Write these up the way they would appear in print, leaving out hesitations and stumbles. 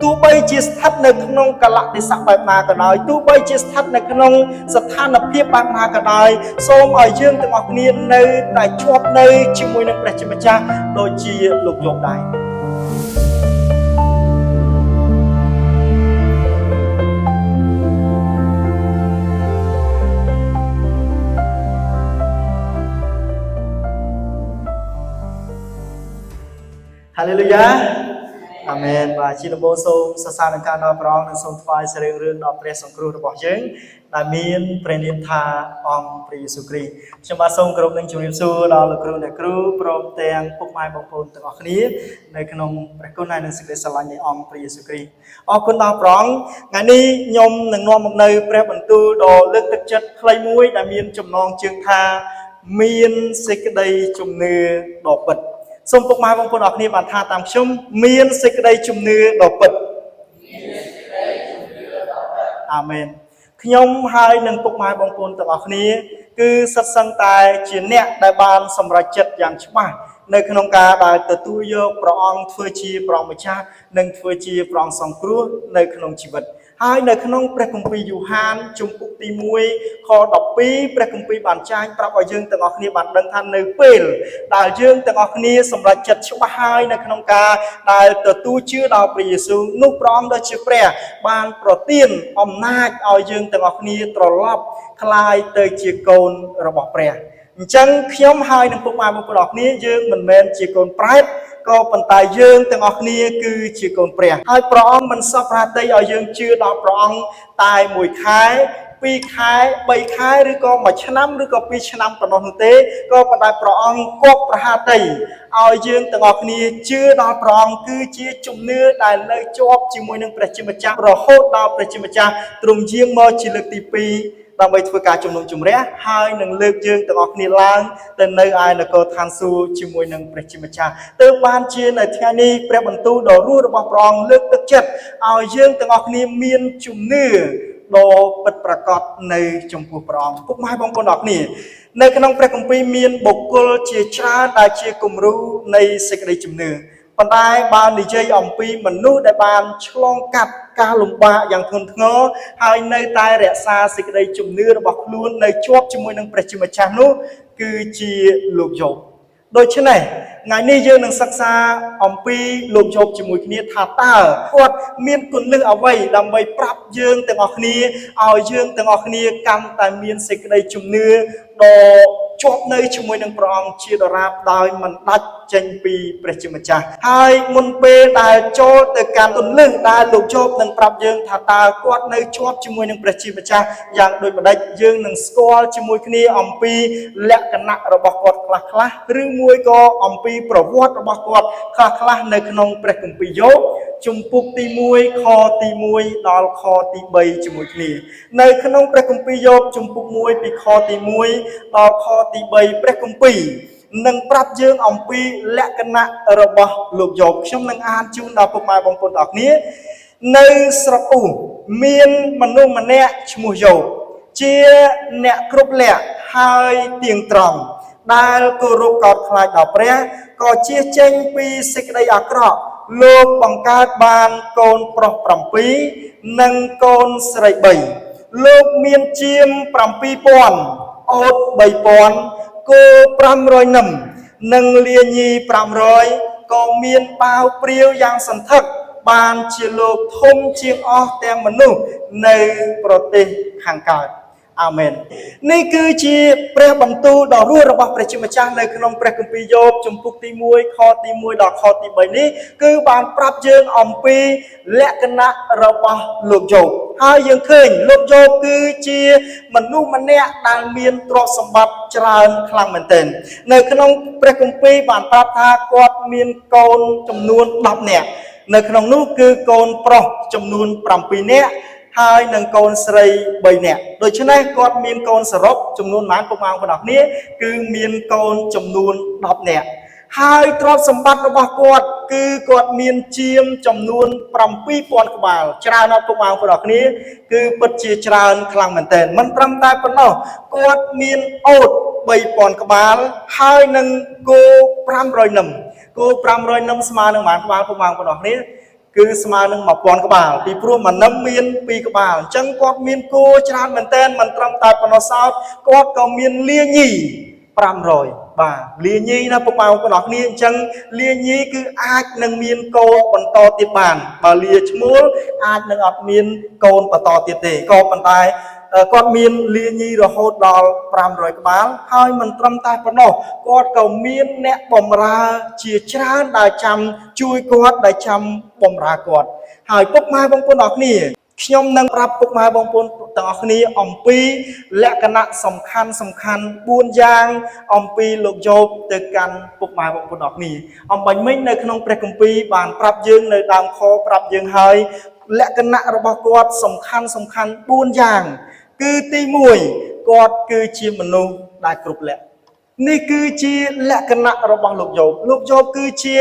ទោះបីជាស្ថិតនៅក្នុងកលៈទេសៈបែបណាក៏ដោយទោះបីជាស្ថិតនៅក្នុងស្ថានភាពបែបណាក៏ដោយសូមឲ្យយើងទាំងអស់គ្នានៅតែជាប់នៅជាមួយនឹងព្រះជាម្ចាស់ដូចជាលោកយោបដែរហាឡេលូយ៉ាអាមែនបាទជាដំបូងសូមសរសើរនឹងការដល់ព្រះអង្គនិងសូមថ្វាយសេរីរឿងដល់ព្រះសង្គ្រោះរបស់យើងដែលមានព្រះនាមថាអង្គព្រះយេស៊ូវគ្រីស្ទខ្ញុំបាទសូមគោរពនឹងជម្រាបសួរដល់លោកគ្រូអ្នកគ្រូព្រមទាំងពុកម៉ែបងប្អូនទាំងអស់គ្នានៅក្នុងព្រះគុណហើយនិងសេចក្តីស្រឡាញ់នៃអង្គព្រះយេស៊ូវគ្រីស្ទអរគុណដល់ព្រះអង្គថ្ងៃនេះខ្ញុំនឹងនាំមកនៅព្រះបន្ទូលដ៏លើកទឹកចិត្តខ្លីមួយដែលមានចំណងជើងថាមានសេចក្តីជំនឿដ៏ពិតសូមពុកម៉ែបងប្អូនអរគ្នាបានថាតាមខ្ញុំមានសេចក្តីជំនឿដ៏ពិតអាមែនខ្ញុំហើយនឹងពុកម៉ែបងប្អូនទាំងអស់គ្នាគឺសិតសឹងតែជាអ្នកដែលបានសម្រេចចិត្តយ៉ាងច្បាស់នៅក្នុងការដែលទទួលយកព្រះអង្គធ្វើជាព្រះម្ចាស់និងធ្វើជាព្រះអង្គសង្គ្រោះនៅក្នុងជីវិតហើយនៅក្នុងព្រះគម្ពីរយូហានជំពូកទី1ខ12ព្រះគម្ពីរបានចែងប្រាប់ឲ្យយើងទាំងអស់គ្នាបានដឹងថានៅពេលដែលយើងទាំងអស់គ្នាសម្រេចចិត្តច្បាស់ហើយនៅក្នុងការដែលទទួលជឿដល់ព្រះយេស៊ូវនោះព្រះអង្គដ៏ជាព្រះបានប្រទានអំណាចឲ្យយើងទាំងអស់គ្នាត្រឡប់คล้ายទៅជាកូនរបស់ព្រះអញ្ចឹងខ្ញុំហើយនឹងពុកម៉ែបងប្អូនអរគ្នាយើងមិនមែនជាកូនប្រែតក៏ប៉ុន្តែយើងទាំងអស់គ្នាគឺជាកូនព្រះហើយព្រះអង្គមិនសពរាតីឲ្យយើងជឿដល់ព្រះអង្គតែ1ខែ2ខែ3ខែឬក៏1ឆ្នាំឬក៏2ឆ្នាំប៉ុណ្ណោះនោះទេក៏ប៉ុន្តែព្រះអង្គគប់ប្រហាតីឲ្យយើងទាំងអស់គ្នាជឿដល់ព្រះអង្គគឺជាជំនឿដែលនៅជាប់ជាមួយនឹងព្រះជាម្ចាស់រហូតដល់ព្រះជាម្ចាស់ទ្រង់យាងមកជាលើកទី2ដើម្បីធ្វើការជំនុំជម្រះហើយនឹងលើកយើងទាំងអស់គ្នាឡើងទៅនៅឯនគរឋានសួគ៌ជាមួយនឹងព្រះជាម្ចាស់ទើបបានជានៅថ្ងៃនេះព្រះបន្ទូលដ៏រស់របស់ព្រះអង្គលើកទឹកចិត្តឲ្យយើងទាំងអស់គ្នាមានជំនឿដ៏ពិតប្រាកដនៅចំពោះព្រះអង្គពុកម៉ែបងប្អូនអរគ្នានៅក្នុងព្រះគម្ពីរមានបុគ្គលជាច្រើនដែលជាគំរូនៃសេចក្តីជំនឿប៉ុន្តែបើនិយាយអំពីមនុស្សដែលបានឆ្លងកាត់ការលំបាកយ៉ាងធ្ងន់ធ្ងរហើយនៅតែរក្សាសេចក្តីជំនឿរបស់ខ្លួននៅជាប់ជាមួយនឹងព្រះជាម្ចាស់នោះគឺជាលោកយោបដូច្នេះថ្ងៃនេះយើងនឹងសិក្សាអំពីលោកយោបជាមួយគ្នាថាតើគាត់មានគន្លឹះអ្វីដើម្បីប្រាប់យើងទាំងអស់គ្នាឲ្យយើងទាំងអស់គ្នាកាន់តែមានសេចក្តីជំនឿដ៏ជាប់នៅជាមួយនឹងព្រះអង្គជាដរាបដោយមិនដាច់ចេញពីព្រះជាម្ចាស់ហើយមុនពេលដែលចូលទៅកាន់គន្លឹះដែលលោកយោបនឹងប្រាប់យើងថាតើគាត់នៅជាប់ជាមួយនឹងព្រះជាម្ចាស់យ៉ាងដូចម្ដេចយើងនឹងស្គាល់ជាមួយគ្នាអំពីលក្ខណៈរបស់គាត់ខ្លះឬមួយក៏អំពីប្រវត្តិរបស់គាត់ខ្លះនៅក្នុងព្រះគម្ពីរយោបជំពូកទី1ខទី1ដល់ខទី3ជាមួយគ្នានៅក្នុងព្រះគម្ពីរយោបជំពូក1ពីខទី1ដល់ខទី3ព្រះគម្ពីរនឹងប្រាប់យើងអំពីលក្ខណៈរបស់លោកយោបខ្ញុំនឹងអានជូនដល់ពុកម៉ែបងប្អូនទាំងអស់គ្នានៅស្រុកឧសមានមនុស្សម្នាក់ឈ្មោះយោបជាអ្នកគ្រប់លក្ខហើយទៀងត្រង់ដែលគោរពកោតខ្លាចដល់ព្រះក៏ជៀសចេញពីសេចក្តីអាក្រក់លោកបង្កើតបានកូនប្រុស7និងកូនស្រី3លោកមានជាម7000អូត3000គោ500នឹមនិងលាញី500ក៏មានបាវព្រាវយ៉ាងសន្ធឹកបានជាលោកធំជាងអស់ទាំងមនុស្សនៅប្រទេសខាងកើតអាមែននេះគឺជាព្រះបន្ទូលដ៏រស់របស់ព្រះជាម្ចាស់នៅក្នុងព្រះគម្ពីរយោបជំពូកទី1ខទី1ដល់ខទី3នេះគឺបានប្រាប់យើងអំពីលក្ខណៈរបស់លោកយោបហើយយើងឃើញលោកយោបគឺជាមនុស្សម្នាក់ដែលមានទ្រព្យសម្បត្តិច្រើនខ្លាំងមែនទែននៅក្នុងព្រះគម្ពីរបានប្រាប់ថាគាត់មានកូនចំនួន10នាក់នៅក្នុងនោះគឺកូនប្រុសចំនួន7នាក់ហើយនឹងកូនស្រី3នាក់ដូច្នេះគាត់មានកូនសរុបចំនួនប៉ុន្មានពុកម៉ែបងប្អូនគ្នាគឺមានកូនចំនួន10នាក់ហើយទ្រព្យសម្បត្តិរបស់គាត់គឺគាត់មានជាមចំនួន7000ក្បាលច្រើនណាស់ពុកម៉ែបងប្អូនគ្នាគឺពិតជាច្រើនខ្លាំងមែនទែនមិនត្រឹមតែប៉ុណ្ណោះគាត់មានអូត3000ក្បាលហើយនឹងគោ500នឹមគោ500នឹមស្មើនឹងប៉ុន្មានក្បាលពុកម៉ែបងប្អូនគ្នា គឺស្មើនឹង1000ក្បាលពីព្រោះមួយនឹមមាន2ក្បាលអញ្ចឹងគាត់មានគោច្រើនមែនតើមិនត្រឹមតែប៉ុណ្ណោះសោតគាត់ក៏មានលាញី500បាទលាញីណាពុកម៉ែបងប្អូនអរគ្នាអញ្ចឹងលាញីគឺអាចនឹងមានកូនបន្តទៀតបានបើលាឈ្មោលអាចនឹងអត់មានកូនបន្តទៀតទេក៏ប៉ុន្តែគាត់មានលាញីរហូតដល់500ក្បាលហើយមិនត្រឹមតែប៉ុណ្ណោះគាត់ក៏មានអ្នកបម្រើជាច្រើនដែលចាំជួយគាត់ដែលចាំបម្រើគាត់ហើយពុកម៉ែបងប្អូនអរគ្នាខ្ញុំនឹងប្រាប់ពុកម៉ែបងប្អូនទាំងអស់គ្នាអំពីលក្ខណៈសំខាន់4យ៉ាងអំពីលោកយោបទៅកាន់ពុកម៉ែបងប្អូនអរគ្នាអំបញ្ញមិញនៅក្នុងព្រះគម្ពីរបានប្រាប់យើងនៅដើមខប្រាប់យើងហើយលក្ខណៈរបស់គាត់សំខាន់4យ៉ាងគឺទី1គាត់គឺជាមនុស្សដែលគ្រប់លក្ខនេះគឺជាលក្ខណៈរបស់លោកយោបគឺជា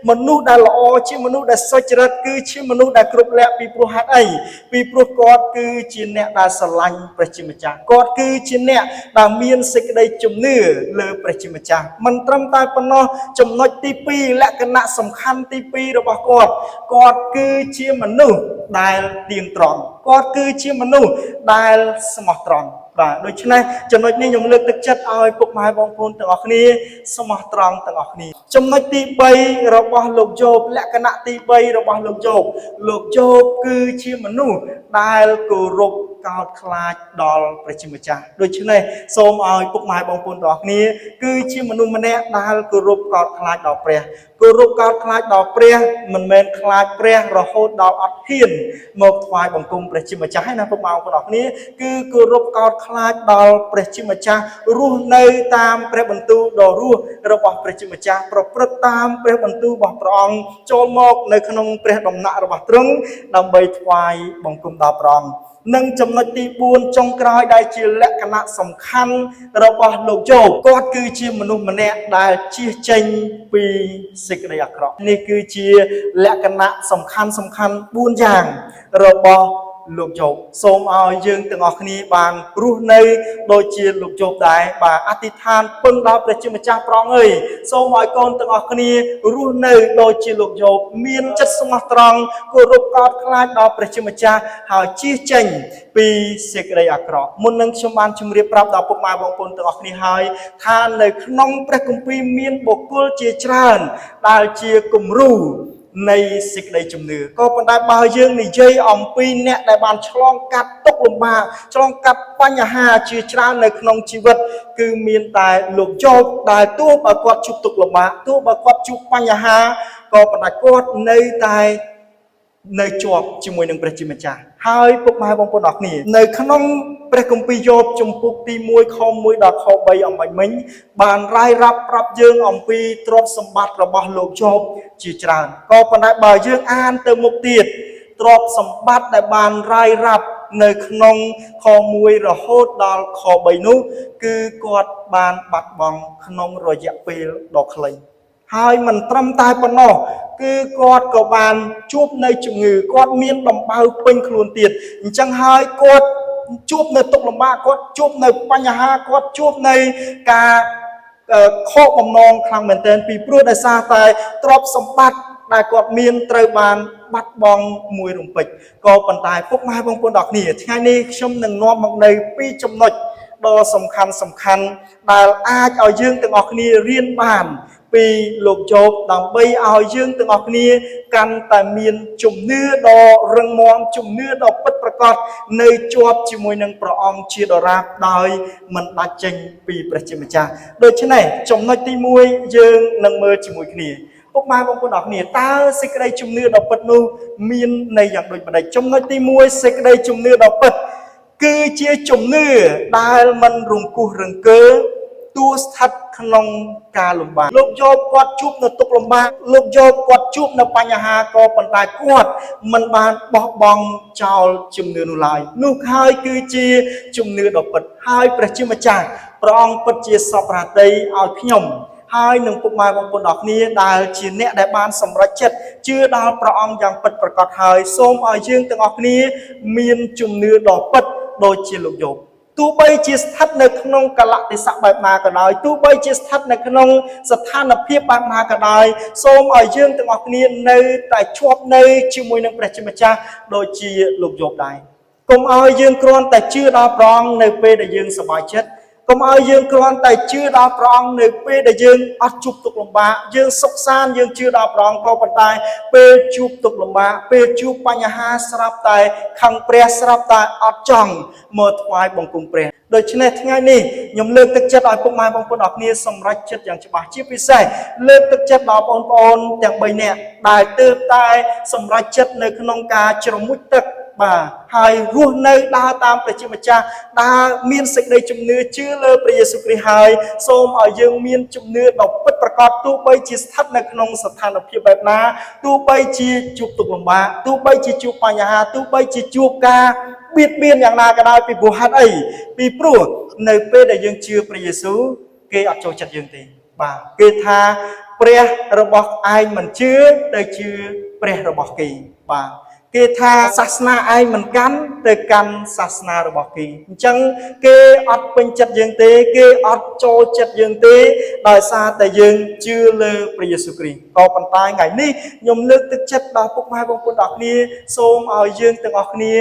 មនុស្សដែលល្អជាមនុស្សដែលសុចរិតគឺជាមនុស្សដែលគ្រប់លក្ខពីព្រោះហេតុអីពីព្រោះគាត់គឺជាអ្នកដែលស្រឡាញ់ព្រះជាម្ចាស់គាត់គឺជាអ្នកដែលមានសេចក្តីជំនឿលើព្រះជាម្ចាស់មិនត្រឹមតែប៉ុណ្ណោះចំណុចទី2លក្ខណៈសំខាន់ទី2របស់គាត់គឺជាមនុស្សដែលទៀងត្រង់គាត់គឺជាមនុស្សដែលស្មោះត្រង់បាទដូច្នេះចំណុចនេះខ្ញុំលើកទឹកចិត្តឲ្យពុកម៉ែបងប្អូនទាំងអស់គ្នាស្មោះត្រង់ទាំងអស់គ្នាចំណុចទី3របស់លោកយោបលក្ខណៈទី3របស់លោកយោបគឺជាមនុស្សដែលគោរពកោតខ្លាចដល់ព្រះជាម្ចាស់ដូច្នេះសូមឲ្យពុកម៉ែបងប្អូនទាំងអស់គ្នាគឺជាមនុស្សម្នាក់ដែលគោរពកោតខ្លាចដល់ព្រះគោរពកោតខ្លាចដល់ព្រះមិនមែនខ្លាចព្រះរហូតដល់អត់ហ៊ានមកថ្វាយបង្គំព្រះជាម្ចាស់ឯណាពុកម៉ែបងប្អូនទាំងអស់គ្នាគឺគោរពកោតខ្លាចដល់ព្រះជាម្ចាស់រស់នៅតាមព្រះបន្ទូលដ៏រស់របស់ព្រះជាម្ចាស់ប្រព្រឹត្តតាមព្រះបន្ទូលរបស់ព្រះអង្គចូលមកនៅក្នុងព្រះដំណាក់របស់ទ្រង់ដើម្បីថ្វាយបង្គំដល់ព្រះអង្គនិងចំណុចទី4ចុងក្រោយដែលជាលក្ខណៈសំខាន់របស់លោកយោបគាត់គឺជាមនុស្សម្នាក់ដែលជៀសចេញពីសេចក្តីអាក្រក់នេះគឺជាលក្ខណៈសំខាន់4យ៉ាងរបស់លោកយោបសូមឲ្យយើងទាំងអស់គ្នាបានរស់នៅដូចជាលោកយោបដែរបាទអធិដ្ឋានពឹងដល់ព្រះជាម្ចាស់ព្រះអង្គអើយសូមឲ្យកូនទាំងអស់គ្នារស់នៅដូចជាលោកយោបមានចិត្តស្មោះត្រង់គោរពកោតខ្លាចដល់ព្រះជាម្ចាស់ហើយជៀសចេញពីសេចក្តីអាក្រក់មុននឹងខ្ញុំបានជម្រាបប្រាប់ដល់ពុកម៉ែបងប្អូនទាំងអស់គ្នាហើយថានៅក្នុងព្រះគម្ពីរមានបុគ្គលជាច្រើនដែលជាគំរូនៃសេចក្តីជំនឿក៏ប៉ុន្តែបើយើងនិយាយអំពីអ្នកដែលបានឆ្លងកាត់ទុក្ខលំបាកឆ្លងកាត់បញ្ហាជាច្រើននៅក្នុងជីវិតគឺមានតែលោកយោបដែលទោះបើគាត់ជួបទុក្ខលំបាកទោះបើគាត់ជួបបញ្ហាក៏ប៉ុន្តែគាត់នៅតែនៅជាប់ជាមួយនឹងព្រះជាម្ចាស់ហើយពុកម៉ែបងប្អូនអរគ្នានៅក្នុងព្រះគម្ពីរយោបជំពូកទី1ខ1ដល់ខ3អំបញ្ញមិញបានរាយរាប់ប្រាប់យើងអំពីទ្រព្យសម្បត្តិរបស់លោកយោបជាច្រើនក៏ប៉ុន្តែបើយើងអានទៅមុខទៀតទ្រព្យសម្បត្តិដែលបានរាយរាប់នៅក្នុងខ1រហូតដល់ខ3នោះគឺគាត់បានបាត់បង់ក្នុងរយៈពេលដ៏ខ្លីហើយមិនត្រឹមតែប៉ុណ្ណោះគឺគាត់ក៏បានជួបនៅជំងឺគាត់មានដំបៅពេញខ្លួនទៀតអញ្ចឹងហើយគាត់ជួបនៅទុក្ខលំបាកគាត់ជួបនៅបញ្ហាគាត់ជួបនៅការខកបំណងខ្លាំងមែនទែនពីព្រោះដោយសារតែទ្រព្យសម្បត្តិដែលគាត់មានត្រូវបានបាត់បង់មួយរំពេចក៏ប៉ុន្តែពុកម៉ែបងប្អូនទាំងគ្នាថ្ងៃនេះខ្ញុំនឹងនាំមកនៅ2ចំណុចដ៏សំខាន់ដែលអាចឲ្យយើងទាំងអស់គ្នារៀនបានពីលោកយោបដើម្បីឲ្យយើងទាំងអស់គ្នាកាន់តែមានជំនឿដ៏រឹងមាំជំនឿដ៏ពិតប្រាកដនៅជាប់ជាមួយនឹងព្រះអង្គជាដរាបដោយមិនដាច់ចេញពីព្រះជាម្ចាស់ដូច្នេះចំណុចទី1យើងនឹងមើលជាមួយគ្នាពុកម៉ែបងប្អូនអរគ្នាតើសេចក្តីជំនឿដ៏ពិតនោះមានន័យយ៉ាងដូចម្តេចចំណុចទី1សេចក្តីជំនឿដ៏ពិតគឺជាជំនឿដែលមិនរង្គោះរង្គើទោះស្ថិតក្នុងការលំបាកលោកយោបគាត់ជួបនៅទុក្ខលំបាកលោកយោបគាត់ជួបនៅបញ្ហាក៏ប៉ុន្តែគាត់មិនបានបោះបង់ចោលជំនឿនោះឡើយនោះហើយគឺជាជំនឿដ៏ពិតហើយព្រះជាម្ចាស់ព្រះអង្គពិតជាសពរាត្រីឲ្យខ្ញុំហើយនឹងពុកម៉ែបងប្អូនទាំងគ្នាដែលជាអ្នកដែលបានសម្រេចចិត្តជឿដល់ព្រះអង្គយ៉ាងពិតប្រាកដហើយសូមឲ្យយើងទាំងអស់គ្នាមានជំនឿដ៏ពិតដូចជាលោកយោប ទោះបីជាស្ថិតនៅក្នុងកលៈទេសៈបែបណាក៏ដោយទោះបីជាស្ថិតនៅក្នុងស្ថានភាពបែបណាក៏ដោយសូមឲ្យយើងទាំងអស់គ្នានៅតែជាប់នៅជាមួយនឹងព្រះជាម្ចាស់ដូចជាលោកយោបដែរកុំឲ្យយើងគ្រាន់តែជឿដល់ព្រះអង្គនៅពេលដែលយើងសប្បាយចិត្តកុំឲ្យយើងគ្រាន់តែជឿដល់ព្រះអង្គនៅពេលដែលយើងអត់ជួបទុក្ខលំបាកយើងសុខសាន្តយើងជឿដល់ព្រះអង្គក៏ប៉ុន្តែពេលជួបទុក្ខលំបាកពេលជួបបញ្ហាស្រាប់តែខឹងព្រះស្រាប់តែអត់ចង់មកថ្វាយបង្គំព្រះដូច្នេះថ្ងៃនេះខ្ញុំលើកទឹកចិត្តឲ្យពុកម៉ែបងប្អូនអរគ្នាសម្រេចចិត្តយ៉ាងច្បាស់ជាពិសេសលើកទឹកចិត្តដល់បងប្អូនទាំង3នាក់ដែលទើបតែសម្រេចចិត្តនៅក្នុងការជ្រមុជទឹកបាទហើយរស់នៅដើរតាមព្រះជាម្ចាស់ដើរមានសេចក្តីជំនឿជឿលើព្រះយេស៊ូវគ្រីស្ទហើយសូមឲ្យយើងមានជំនឿដ៏ពិតប្រាកដទោះបីជាស្ថិតនៅក្នុងស្ថានភាពបែបណាទោះបីជាជួបទុក្ខលំបាកទោះបីជាជួបបញ្ហាទោះបីជាជួបការបៀតបៀនយ៉ាងណាក៏ដោយពីព្រោះហេតុអីពីព្រោះនៅពេលដែលយើងជឿព្រះយេស៊ូវគេអត់ចូលចិត្តយើងទេបាទគេថាព្រះរបស់ឯងមិនជឿទៅជឿព្រះរបស់គេបាទគេថាសាសនាឯងមិនកាន់ទៅកាន់សាសនារបស់គេអញ្ចឹងគេអត់ពេញចិត្តយើងទេគេអត់ចូលចិត្តយើងទេដោយសារតែយើងជឿលើព្រះយេស៊ូវគ្រីស្ទក៏ប៉ុន្តែថ្ងៃនេះខ្ញុំលើកទឹកចិត្តដល់ពុកម៉ែបងប្អូនទាំងអស់គ្នាសូមឲ្យយើងទាំងអស់គ្នា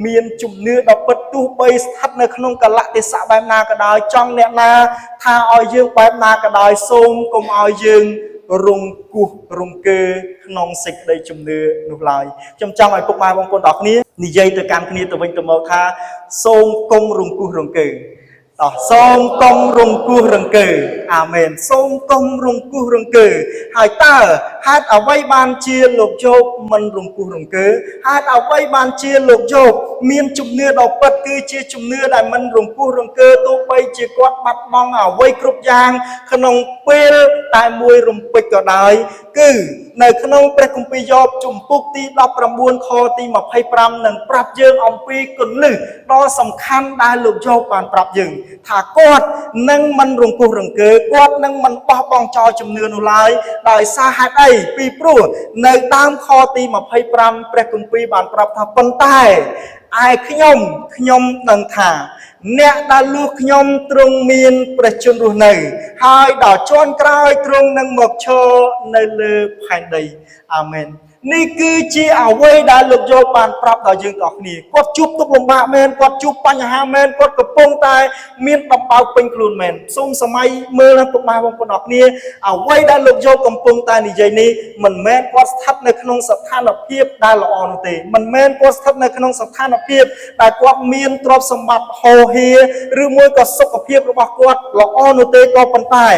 មានជំនឿដ៏ពិតទោះបីស្ថិតនៅក្នុងកលៈទេសៈបែបណាក៏ដោយចង់អ្នកណាថាឲ្យយើងបែបណាក៏ដោយសូមកុំឲ្យយើងរង្គោះរង្គើក្នុងសេចក្តីជំនឿនោះឡើយខ្ញុំចង់ឲ្យពុកម៉ែបងប្អូនទាំងអស់គ្នានិយាយទៅកាន់គ្នាទៅវិញទៅមកថាសូមកុំរង្គោះរង្គើសូមកុំរង្គោះរង្គើអាមែនសូមកុំរង្គោះរង្គើហើយតើហេតុអ្វីបានជាលោកយោបមិនរង្គោះរង្គើហេតុអ្វីបានជាលោកយោបមានជំនឿដ៏ពិតគឺជាជំនឿដែលមិនរង្គោះរង្គើទោះបីជាគាត់បាត់បង់អ្វីគ្រប់យ៉ាងក្នុងពេលតែមួយរំពេចក៏ដោយគឺនៅក្នុងព្រះគម្ពីរយោបជំពូកទី19ខទី25នឹងប្រាប់យើងអំពីគន្លឹះដ៏សំខាន់ដែលលោកយោបបានប្រាប់យើងថាគាត់នឹងមិនរង្គោះរង្គើគាត់នឹងមិនបោះបង់ចោលជំនឿនោះឡើយដោយសារហេតុអីពីព្រោះនៅដើមខទី25ព្រះគម្ពីរបានប្រាប់ថាប៉ុន្តែឯខ្ញុំដឹងថាអ្នកដែលលួសខ្ញុំទ្រង់មានព្រះជន្មរស់នៅហើយដល់ជាន់ក្រោយទ្រង់នឹងមកឈរនៅលើផែនដីអាមែននេះគឺជាអ្វីដែលលោកយោបបានប្រាប់ដល់យើងទាំងអស់គ្នាគាត់ជួបទុក្ខលំបាកមែនគាត់ជួបបញ្ហាមែនគាត់កំពុងតែមានដំបៅពេញខ្លួនមែនសូមសម័យមើលពុកម៉ែបងប្អូនទាំងអស់គ្នាអ្វីដែលលោកយោបកំពុងតែនិយាយនេះមិនមែនគាត់ស្ថិតនៅក្នុងស្ថានភាពដែលល្អនោះទេមិនមែនគាត់ស្ថិតនៅក្នុងស្ថានភាពដែលគាត់មានទ្រព្យសម្បត្តិហូរហៀឬមួយក៏សុខភាពរបស់គាត់ល្អនោះទេក៏ប៉ុន្តែ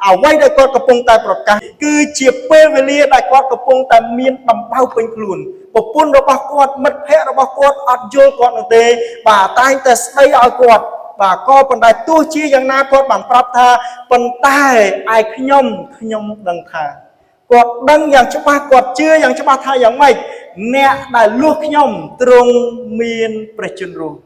អ្វីដែលគាត់កំពុងតែប្រកាសគឺជាពេលវេលាដែលគាត់កំពុងតែមានដំបៅពេញខ្លួនប្រពន្ធរបស់គាត់មិត្តភ័ក្តិរបស់គាត់អត់យល់គាត់នោះទេបាទតែងតែស្ដីឲ្យគាត់បាទក៏ប៉ុន្តែទោះជាយ៉ាងណាគាត់បានប្រាប់ថាប៉ុន្តែឯខ្ញុំដឹងថាគាត់ដឹងយ៉ាងច្បាស់គាត់ជឿយ៉ាងច្បាស់ថាយ៉ាងម៉េចអ្នកដែលលួសខ្ញុំទ្រង់មានព្រះជន្មរស់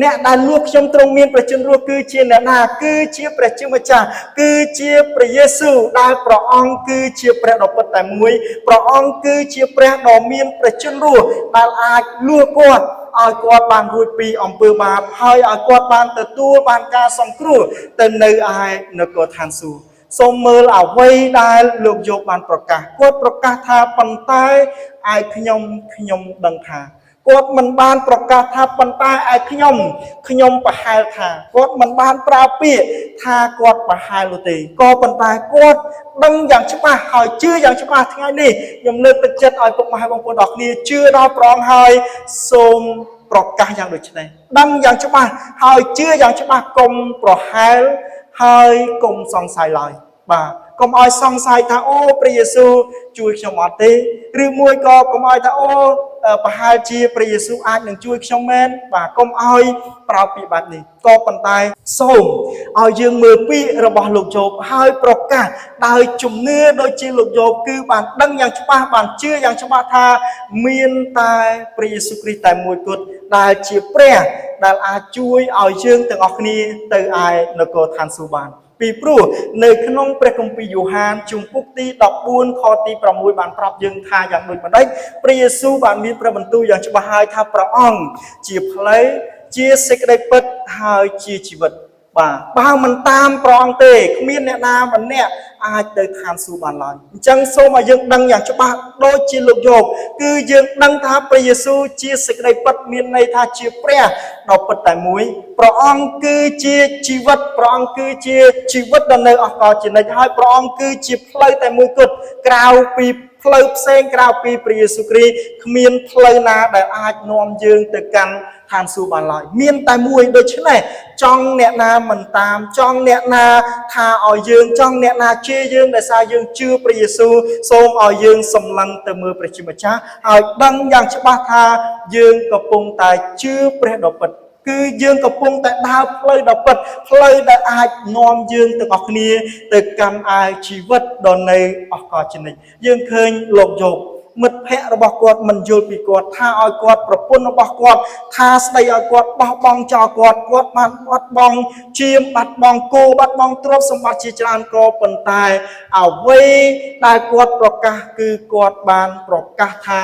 អ្នកដែលលួសខ្ញុំទ្រង់មានព្រះជន្មរស់គឺជាអ្នកណាគឺជាព្រះជាម្ចាស់គឺជាព្រះយេស៊ូវដែលព្រះអង្គគឺជាព្រះដ៏ពិតតែមួយព្រះអង្គគឺជាព្រះដ៏មានព្រះជន្មរស់ដែលអាចលួសគាត់ឲ្យគាត់បានរួចពីអំពើបាបហើយឲ្យគាត់បានទទួលបានការសង្គ្រោះទៅនៅឯនគរឋានសួគ៌សូមមើលអ្វីដែលលោកយោបបានប្រកាសគាត់ប្រកាសថាប៉ុន្តែឯខ្ញុំដឹងថាគាត់មិនបានប្រកាសថាប៉ុន្តែឯខ្ញុំប្រហែលថាគាត់មិនបានប្រើពាក្យថាគាត់ប្រហែលនោះទេក៏ប៉ុន្តែគាត់ដឹងយ៉ាងច្បាស់ហើយជឿយ៉ាងច្បាស់ថ្ងៃនេះខ្ញុំលើកទឹកចិត្តឲ្យពុកម៉ែបងប្អូនទាំងគ្នាជឿដល់ព្រះអង្គហើយសូមប្រកាសយ៉ាងដូចនេះដឹងយ៉ាងច្បាស់ហើយជឿយ៉ាងច្បាស់កុំប្រហែលហើយកុំសង្ស័យឡើយបាទកុំឲ្យសង្ស័យថាអូព្រះយេស៊ូវជួយខ្ញុំអត់ទេឬមួយក៏កុំឲ្យថាអូប្រហែលជាព្រះយេស៊ូវអាចនឹងជួយខ្ញុំមែនបាទកុំឲ្យប្រើពាក្យបែបនេះក៏ប៉ុន្តែសូមឲ្យយើងមើលពាក្យរបស់លោកយោបហើយប្រកាសដោយជំនឿដូចជាលោកយោបគឺបានដឹងយ៉ាងច្បាស់បានជឿយ៉ាងច្បាស់ថាមានតែព្រះយេស៊ូវគ្រីស្ទតែមួយគត់ដែលជាព្រះដែលអាចជួយឲ្យយើងទាំងអស់គ្នាទៅឯនគរឋានសួគ៌បានពីព្រោះនៅក្នុងព្រះគម្ពីរយ៉ូហានជំពូកទី14ខទី6បានប្រាប់យើងថាយ៉ាងដូចម្តេចព្រះយេស៊ូវបានមានព្រះបន្ទូលយ៉ាងច្បាស់ហើយថាព្រះអង្គជាផ្លូវ chia sẻ cái bật hai chia chỉ vật bà bao mình tam prong tê miên nè na mình nè ai tới tham su bàn lại chẳng số mà dương đăng nhạc cho bạn đôi chi lục dồn cứ dương đăng tha pre Giêsu chia sẻ cái bật miên này tha chia pre đọc bật tại mũi prong cứ chia chi vật prong cứ chia chi vật đằng này ở cò chỉ này hai prong cứ chia plei tại mũi cột cào pi plei sen cào pi pre Giêsu Christ miên plei na để ai nom dương từ căn than su bàn lại miên tai mùi đôi chứ này trong nẹt na mình tam trong nẹt na tha ở dương trong nẹt na chia dương để sao dương chưa pre Giêsu xôm ở dương sầm lăng từ mưa pre chi mà cha hỏi đăng yang cho ba tha dương cặp bông tài chưa pre độc bật cứ dương cặp bông tại đào plei độc bật plei đã ai nom dương từ ngọc nia từ căn ai chi vật đòn này ở cò chân này dương khơi lột dột mật hẹរបស់គាត់មិនយល់ពីគាត់ថាឲ្យគាត់ប្រពន្ធរបស់គាត់ថាស្ដីឲ្យគាត់បោះបង់ចោលគាត់បានបាត់បង់ជាមបាត់បង់គោបាត់បង់ទ្រព្យសម្បត្តិជាច្រើនក៏ប៉ុន្តែអ្វីដែលគាត់ប្រកាសគឺគាត់បានប្រកាសថា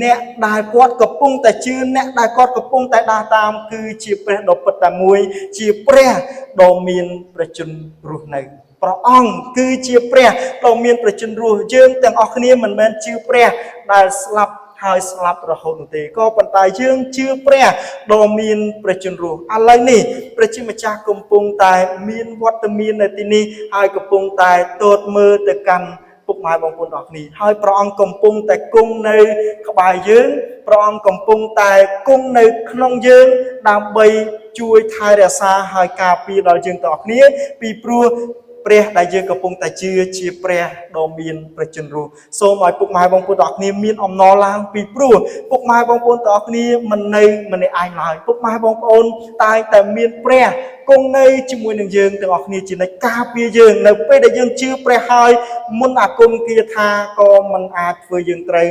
អ្នកដែលគាត់កំពុងតែជឿអ្នកដែលគាត់កំពុងតែដើរតាមគឺជាព្រះដ៏ពិតតែមួយជាព្រះដ៏មានព្រះជន្មរស់នៅព្រះអង្គគឺជាព្រះដ៏មានព្រះជន្មរស់យើងទាំងអស់គ្នាមិនមែនជឿព្រះដែលស្លាប់ហើយស្លាប់រហូតនោះទេក៏ប៉ុន្តែយើងជឿព្រះដ៏មានព្រះជន្មរស់ឥឡូវនេះព្រះជាម្ចាស់កំពុងតែមានវត្តមាននៅទីនេះហើយកំពុងតែទតមើលទៅកាន់ពុកម៉ែបងប្អូនទាំងគ្នាហើយព្រះអង្គកំពុងតែគង់នៅក្បែរយើងព្រះអង្គកំពុងតែគង់នៅក្នុងយើងដើម្បីជួយថែរក្សាហើយការពារដល់យើងទាំងអស់គ្នាពីព្រោះព្រះដែលយើងកំពុងតែជឿជាព្រះដ៏មានព្រះជន្មរស់សូមឲ្យពុកម៉ែបងប្អូនទាំងអស់គ្នាមានអំណរឡើងពីព្រោះពុកម៉ែបងប្អូនទាំងអស់គ្នាមិននៅម្នាក់ឯងឡើយពុកម៉ែបងប្អូនតែតែមានព្រះគង់នៅជាមួយនឹងយើងទាំងអស់គ្នាជានិច្ចការពារយើងនៅពេលដែលយើងជឿព្រះហើយមុនអាគមគាថាក៏មិនអាចធ្វើយើងត្រូវ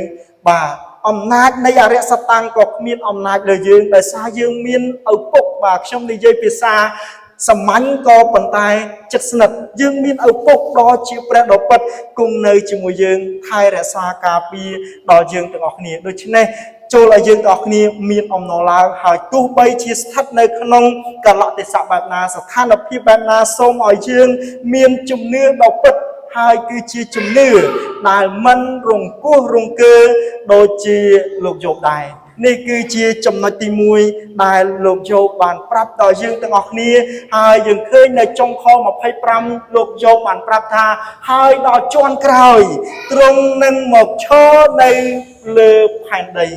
បាទអំណាចនៃអរិយសតាំងក៏គ្មានអំណាចលើយើងដោយសារយើងមានឪពុកបាទខ្ញុំនិយាយភាសាសាមញ្ញក៏ប៉ុន្តែចិត្តស្និទ្ធយើងមានឪពុកដ៏ជាព្រះដ៏ពិតគង់នៅជាមួយយើងថែរក្សាការពារដល់យើងទាំងអស់គ្នាដូច្នេះចូលឲ្យយើងទាំងអស់គ្នាមានអំណរឡើងហើយទោះបីជាស្ថិតនៅក្នុងកលៈទេសៈបែបណាស្ថានភាពបែបណាសូមឲ្យយើងមានជំនឿដ៏ពិតហើយគឺជាជំនឿដែលមិនរង្គោះរង្គើដូចជាលោកយោបដែរនេះគឺជាចំណុចទី1ដែលលោកយោបបានប្រាប់ដល់យើងទាំងអស់គ្នាហើយយើងឃើញនៅចុងខ25លោកយោបបានប្រាប់ថាហើយដល់ជាន់ក្រោយទ្រង់នឹងមកឈរនៅលើផែនដី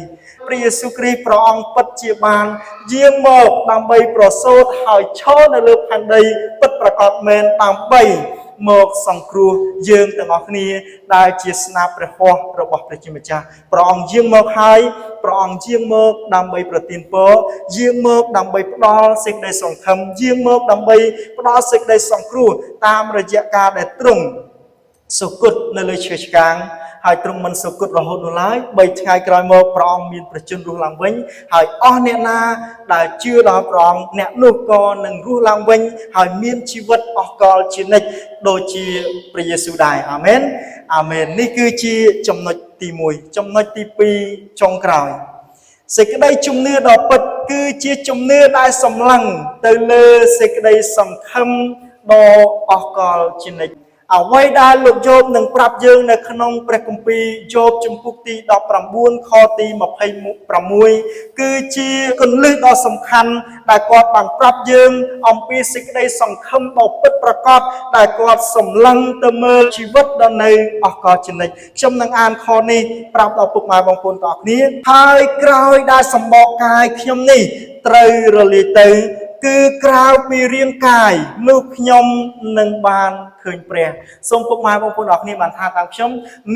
ព្រះយេស៊ូវគ្រីស្ទព្រះអង្គពិតជាបានយាងមកដើម្បីប្រសូតហើយឈរនៅលើផែនដីពិតប្រាកដមែនដើម្បីមកសង្គ្រោះយើងទាំងអស់គ្នាដែលជាស្នាព្រះហស្ថរបស់ព្រះជាម្ចាស់ព្រះអង្គយាងមកហើយព្រះអង្គយាងមកដើម្បីប្រទានពរយាងមកដើម្បីផ្ដល់សេចក្តីសង្ឃឹមយាងមកដើម្បីផ្ដល់សេចក្តីសង្គ្រោះតាមរយៈការដែលទ្រង់សុគតនៅលើឈើឆ្កាងហើយទ្រង់មិនសុគតរហូតនោះឡើយ3ថ្ងៃក្រោយមកព្រះអង្គមានព្រះជន្មរស់ឡើងវិញហើយអស់អ្នកណាដែលជឿដល់ព្រះអង្គអ្នកនោះក៏នឹងរស់ឡើងវិញហើយមានជីវិតអស់កលជានិច្ចដូចជាព្រះយេស៊ូវដែរអាមែនអាមែននេះគឺជាចំណុចទី1ចំណុចទី2ចុងក្រោយសេចក្តីជំនឿដ៏ពិតគឺជាជំនឿដែលសម្លឹងទៅលើសេចក្តីសង្ឃឹមដ៏អស់កលជានិច្ចអ្វីដែលលោកយោបនឹងប្រាប់យើងនៅក្នុងព្រះគម្ពីរយោបជំពូកទី19ខទី26គឺជាគន្លឹះដ៏សំខាន់ដែលគាត់បានប្រាប់យើងអំពីសេចក្តីសង្ឃឹមដ៏ពិតប្រាកដដែលគាត់សម្លឹងទៅមើលជីវិតដ៏នៅអស់កលជានិច្ចខ្ញុំនឹងអានខនេះប្រាប់ដល់ពុកម៉ែបងប្អូនទាំងអស់គ្នាហើយក្រោយដែលសម្បកកាយខ្ញុំនេះត្រូវរលាយទៅគឺក្រៅពីរាងកាយនោះខ្ញុំនឹងបានឃើញព្រះសូមពុកម៉ែបងប្អូនអរគ្នាបានថាតាមខ្ញុំ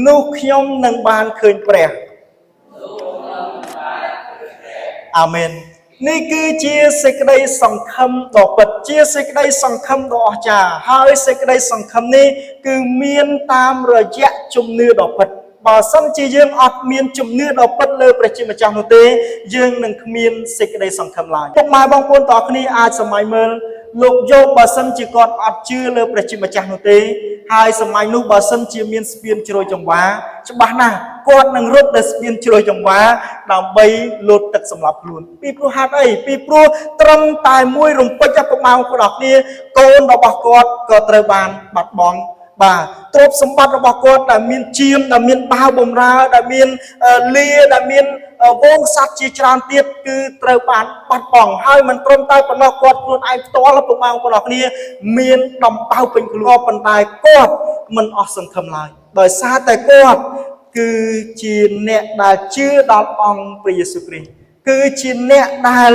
នោះខ្ញុំនឹងបានឃើញព្រះអាមែននេះគឺជាសេចក្តីសង្ឃឹមដ៏ពិតជាសេចក្តីសង្ឃឹមដ៏អស្ចារ្យហើយសេចក្តីសង្ឃឹមនេះគឺមានតាមរយៈជំនឿដ៏ពិតបើសិនជាយើងអត់មានជំនឿដ៏ពិតលើព្រះជាម្ចាស់នោះទេយើងនឹងគ្មានសេចក្តីសង្ឃឹមឡើយពុកម៉ែបងប្អូនទាំងអស់គ្នាអាចសម័យមើលលោកយោបបើសិនជាគាត់អត់ជឿលើព្រះជាម្ចាស់នោះទេ hai sầm mai nu bà sân chia miên spiên trôi trong quá cho bà na con nâng rốt để spiên trôi trong quá làm bay lột tật sầm lập luôn pi pro hạt ấy pi pro trâm tài môi rồng quay cho công mau của đọc đi con đó bà con có trời bàn bạt bóng bà trộm sấm bát bà con đã miên chim đã miên bao bồng ra đã miên lia đã miên vốn sát chi tràn tiết cứ trời bàn bạt bóng hai mình trâm tay bà nó con luôn ai to là công mau của đọc đi miên đầm bao bình của bàn tay con mình ở sân khâm lại đời xa tại con cứ chỉ nè đã chưa đọc ông về Giêsu Christ cứ chỉ nè đã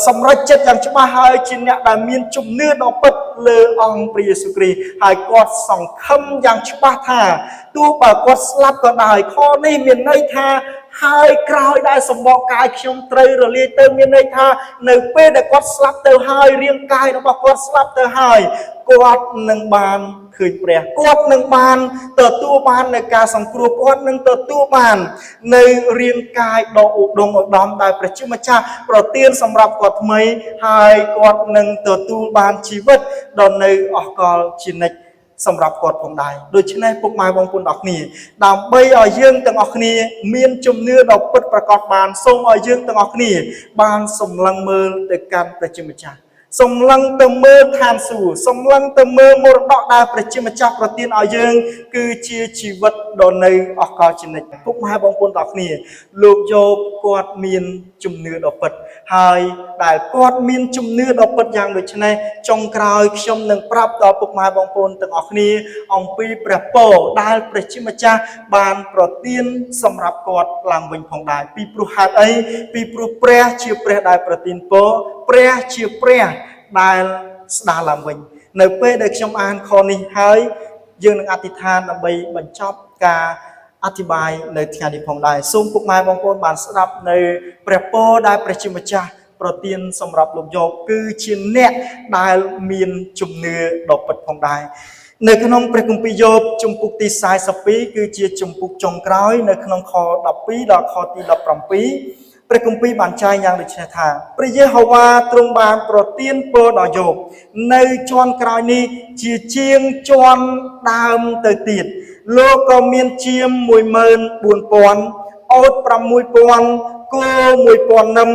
sắm ra chất yang cuma hai chỉ nè đã miên chung nưa đọc bật lơ ông về Giêsu Christ hai con sòng khâm yang cuma thà tu bà con slap con đài kho này miền nơi tha hai cõiได้สมบอกกายខ្ញុំត្រូវរលាយទៅមានន័យថានៅពេលដែលគាត់ស្លាប់ទៅហើយរាងកាយរបស់គាត់ស្លាប់ទៅហើយគាត់នឹងបានឃើញព្រះគាត់នឹងបានទទួលបាននៅការសង្គ្រោះគាត់នឹងទទួលបាននៅរាងកាយដ៏ឧត្តមឧត្តមដែលព្រះជាម្ចាស់ប្រទានសម្រាប់គាត់ថ្មីហើយគាត់នឹងទទួលបានជីវិតដ៏នៅអស់កលជានិច្ចសម្រាប់គាត់ផងដែរដូច្នេះពុកម៉ែបងប្អូនទាំងអស់គ្នាដើម្បីឲ្យយើងទាំងអស់គ្នាមានជំនឿដ៏ពិតប្រាកដបានសូមឲ្យយើងទាំងអស់គ្នាបានសម្លឹងមើលទៅកាន់ព្រះជាម្ចាស់សម្លឹងទៅមើលឋានសួគ៌សម្លឹងទៅមើលមរតកដែលព្រះជាម្ចាស់ប្រទានឲ្យយើងគឺជាជីវិតដ៏នៅអស់កលជានិច្ចពុកម៉ែបងប្អូនទាំងអស់គ្នាលោកយោបគាត់មានជំនឿដ៏ពិតហើយដែលគាត់មានជំនឿដ៏ពិតយ៉ាងដូចនេះចុងក្រោយខ្ញុំនឹងប្រាប់ដល់ពុកម៉ែបងប្អូនទាំងអស់គ្នាអំពីព្រះពរដែលព្រះជាម្ចាស់បានប្រទានសម្រាប់គាត់ឡើងវិញផងដែរពីព្រោះហេតុអីពីព្រោះព្រះជាព្រះដែលប្រទានពរព្រះជាព្រះដែលស្ដារឡើងវិញនៅពេលដែលខ្ញុំអានខនេះហើយយើងនឹងអធិដ្ឋានដើម្បីបញ្ចប់ការអធិប្បាយនៅថ្ងៃនេះផងដែរសូមពុកម៉ែបងប្អូនបានស្ដាប់នៅព្រះពរដែលព្រះជាម្ចាស់ប្រទានសម្រាប់លោកយោបគឺជាអ្នកដែលមានជំនឿដ៏ពិតផងដែរនៅក្នុងព្រះគម្ពីរយោបជំពូកទី42គឺជាជំពូកចុងក្រោយនៅក្នុងខ12ដល់ខទី17ព្រះគម្ពីរបានចែងយ៉ាងដូចនេះថាព្រះយេហូវ៉ាទ្រង់បានប្រទានពរដល់យោបនៅជាន់ក្រោយនេះជាជាងជាន់ដើមទៅទៀតលោកក៏មានជាម 14000 អូត 6000 គោ 1000 នឹម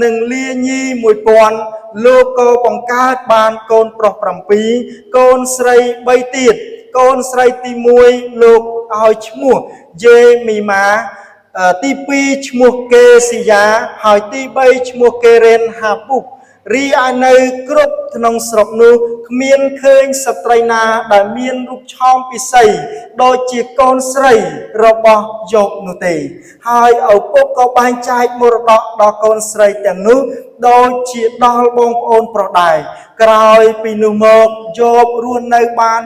និងលាញី 1000 លោកក៏បង្កើតបានកូនប្រុស 7 កូនស្រី3ទៀតកូនស្រីទី1លោកឲ្យឈ្មោះយេមីម៉ាទី2ឈ្មោះកេស៊ីយ៉ាហើយទី3ឈ្មោះកេរ៉េនហាពុករីឯនៅគ្រប់ក្នុងស្រុកនោះគ្មានឃើញស្ត្រីណាដែលមានរូបឆោមពិសីដូចជាកូនស្រីរបស់យោបនោះទេហើយឪពុកក៏បែងចែកមរតកដល់កូនស្រីទាំងនោះដូចជាដល់បងប្អូនប្រុសដែរក្រោយពីនោះមកយោបរស់នៅបាន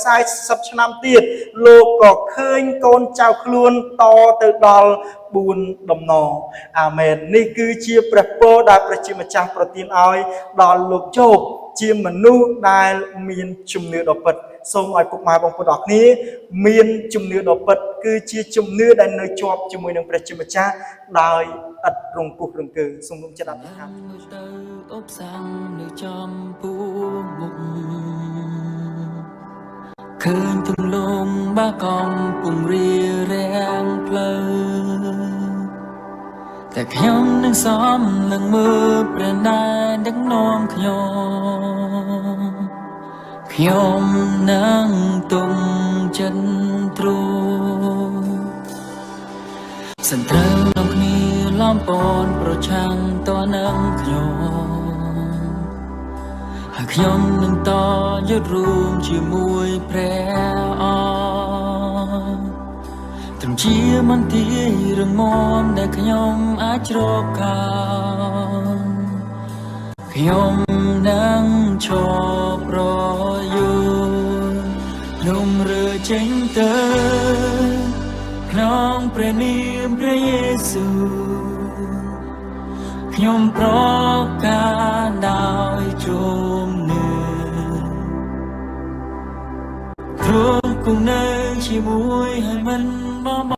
140ឆ្នាំទៀតលោកក៏ឃើញកូនចៅខ្លួនតទៅដល់4ដំណអាមែននេះគឺជាព្រះពរដែលព្រះជាម្ចាស់ប្រទានឲ្យដល់លោកយោបជាមនុស្សដែលមានជំនឿដ៏ពិតសូមឲ្យពុកម៉ែបងប្អូនទាំងអស់គ្នាមានជំនឿដ៏ពិតគឺជាជំនឿដែលនៅជាប់ជាមួយនឹងព្រះជាម្ចាស់ដោយឥតរង្គោះរង្គើសូមចិត្តអធិដ្ឋានទៅអបសាំងនៅចំពោះមុខឃើញទំលងបាកំពុងរៀបរៀងផ្លូវតែខ្ញុំនឹងសំនឹងមើលព្រះណាដឹកនាំខ្ញុំនឹងទុំចិនទ្រូសន្ត្រូវក្នុងគ្នាឡំពនប្រឆាំងតនឹងហើយខ្ញុំនឹងតយុទ្ធរួមជាមួយព្រះអង្គត្រឹមជាមន្ទីររងមដែលខ្ញុំអាចជ្រកកោនខ្ញុំនឹងឈប់រយូរខ្ញុំរើចេញទៅក្នុងព្រះនាមព្រះយេស៊ូវខ្ញុំប្រកាសដោយជំនឿទ្រង់គង់នៅជាមួយហើយមិនបប